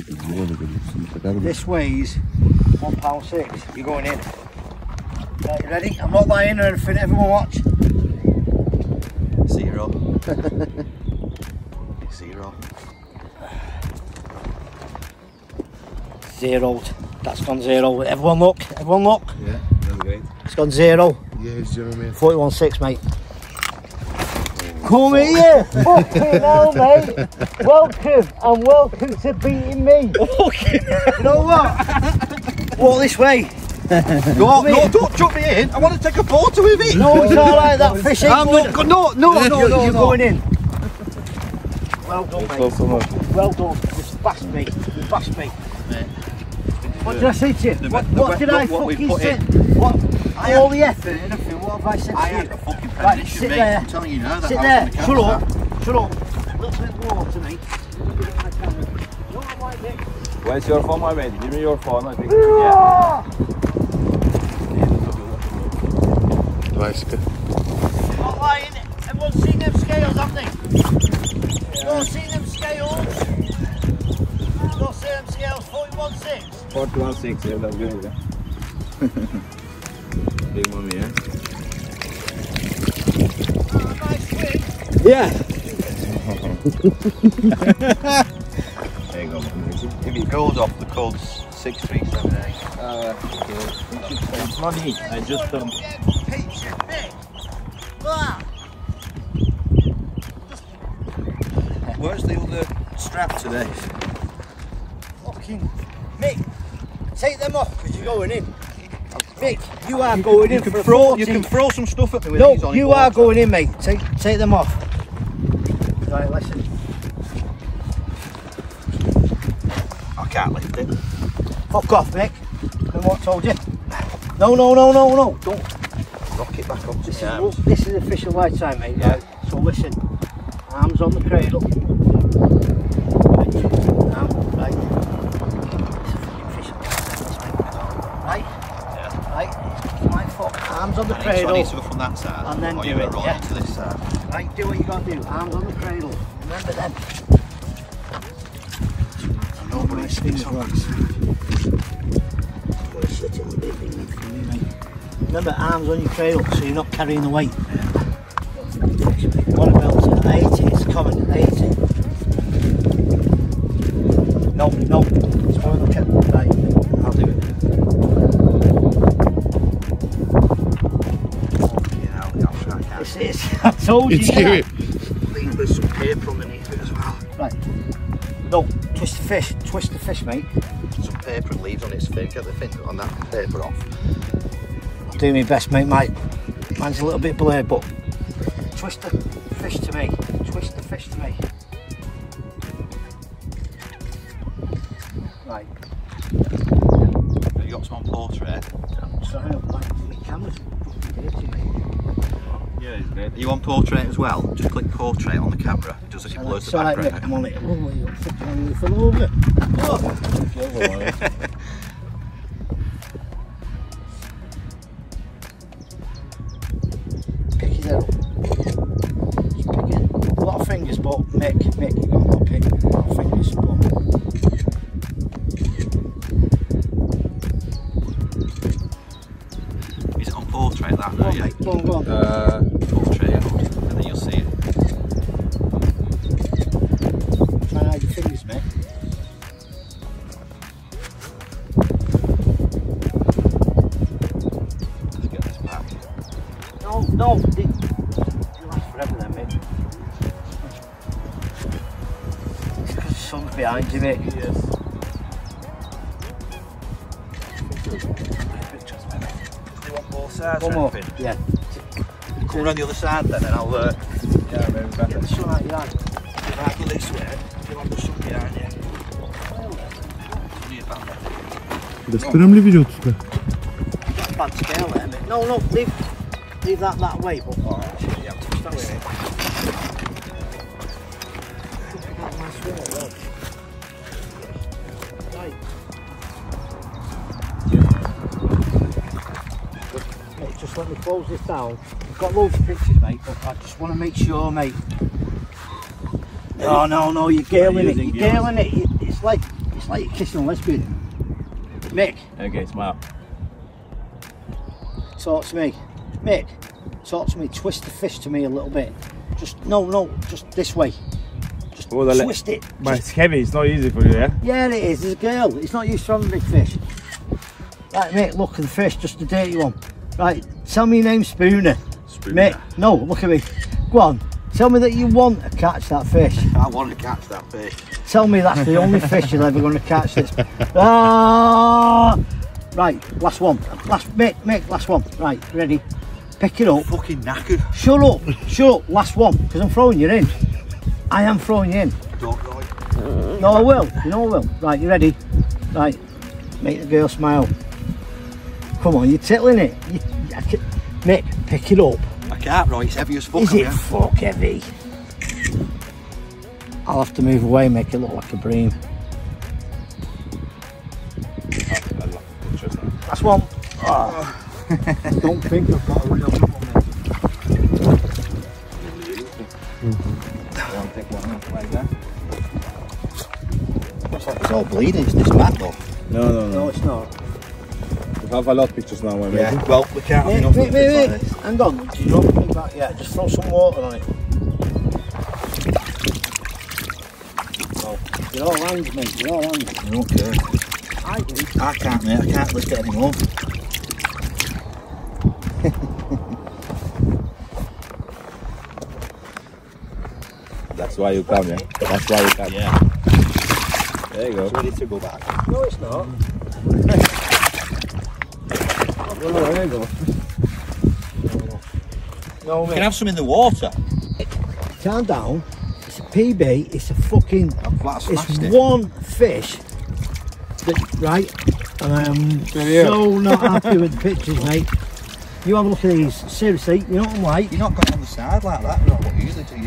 This weighs £1.6. You're going in. Right, you ready? I'm not lying or anything. Everyone watch. 0. 0. Zeroed. That's gone 0. Everyone look. Everyone look. Yeah, that's great. It's gone 0. Yeah, it's 0, mate. 41.6, mate. Come here! Fucking hell, mate! Welcome, and welcome to beating me! You know what? Walk this way! Go on, no, don't jump me in! I want to take a photo with it! No, it's alright, that fish ain't going. No, You're going in. Well done, mate. Well done. You've passed me. You've passed me. What did I say to you? What did I fucking say? What? All the effort and everything, what have I said to you? I had a fucking premonition, right, sit mate. there. I'm telling you now that Sit I there. was Shut up. Shut up. A little bit of water, mate. Where's your phone, my mate? Give me your phone, I think. Not lying. Everyone's seen them scales, haven't they? Everyone's seen them scales. Not seen them scales. 41.6. 41.6, yeah, that's good, yeah. Big mommy, yeah? Nice swing. Yeah. There you go, man. If it goes off, the code's 6378. It's not neat, I just Where's the other strap today? Fucking Mick, take them off because you're going in. Mick, you are going in for a 40. You can throw some stuff at me with no, these on. You are going in, mate. Take them off. Right, listen. I can't lift it. Fuck off, Mick. Remember what I told you? No. Don't Rock it back up to the arms. This is official light time, mate. Yeah. Right? So listen. Arms on the cradle. Right. Right? Yeah. Right? My foot. Arms on the cradle. I need to go from that side. And then do it. Roll onto this side. Right, do what you got to do. Arms on the cradle. Remember them. Nobody sticks on this. Remember, arms on your cradle so you're not carrying the weight. What about it? I hate it. It's common. I hate it. No. It's more than kept. Right. I'll do it. This is. I told you. I think there's some paper underneath it as well. Right. No. Twist the fish, mate. Some paper and leaves on its fin. Get the fin on that paper off. I'll do my best, mate. Mine's a little bit blurred, but twist the fish to me. Twist the fish to me. Right. You got some on portrait? I'm sorry, my camera's fucking dirty, mate. Yeah, it's great. Are you on portrait as well? Just click portrait on the camera. It does it blurs the background. Right, I'm on it. Oh, you're fucking on me for over. Pick it up. Just pick it. A lot of fingers, but Mick, you got a lot of pick. A lot of fingers, but. Is it on portrait that now? Yeah. Go on. Portrait, and then you'll see it. Try and hide your fingers, mate. Let's get this back. No, it'll last forever then, mate. It's because the sun's behind you, mate. Yes. Do you want both sides? One more. Anything? Yeah. Come around the other side then, and I'll Yeah, maybe better. Get the sun out your eye. go this way. Do you want the sun behind you? Достаем ли видео тут? Got a bad scale there, mate. No, leave that way, but yeah, touch that way. Right. Mate, just let me close this down. I've got loads of pictures, mate, but I just want to make sure, mate. No, you're gailing it. You're gailing it. It's It's like you're kissing a lesbian. Mick, Okay, smile. talk to me. Mick, talk to me. Twist the fish to me a little bit. Just, no, just this way. Just twist it. But it's heavy, it's not easy for you, yeah? Yeah, it is. There's a girl. It's not used to having big fish. Right, Mick, look at the fish, just a dirty one. Right, tell me your name, Spooner. Spooner. Mick, no, look at me. Go on, tell me that you want to catch that fish. I want to catch that fish. Tell me that's the only fish you're ever going to catch this. Ah! Right, last one. Mick, last one. Right, ready? Pick it up. Fucking knackered. Shut up, last one, because I'm throwing you in. I am throwing you in. Don't right. No, I will, you know I will. Right, you ready? Right, make the girl smile. Come on, you're tickling it. Mick, pick it up. I can't, right, it's heavy as fuck. Is it fuck heavy? I'll have to move away, make it look like a bream. That's one. Oh. Don't think I've got a real good one there. Looks like it's all bleeding, it's this mat though. No, it's not. We have a lot of pictures now, maybe. Yeah, well, we can't have enough Wait, pictures like this. hang on. You don't think back yet. Just throw some water on it. You're all hands, mate. You're all hands. I don't care. I do. I can't, mate, I can't lift it anymore. That's why you come, yeah? That's why you come. Yeah. There you go. It's ready to go back. No, it's not. There you go. No, You mate. can have some in the water. Calm down. It's a PB. It's a fucking. I've smashed It's it. one fish. That, right. And I'm Yeah. so not happy with the pictures, mate. You have a look at these. Seriously, you know what I'm like? You're not going on the side like that, not what you usually do.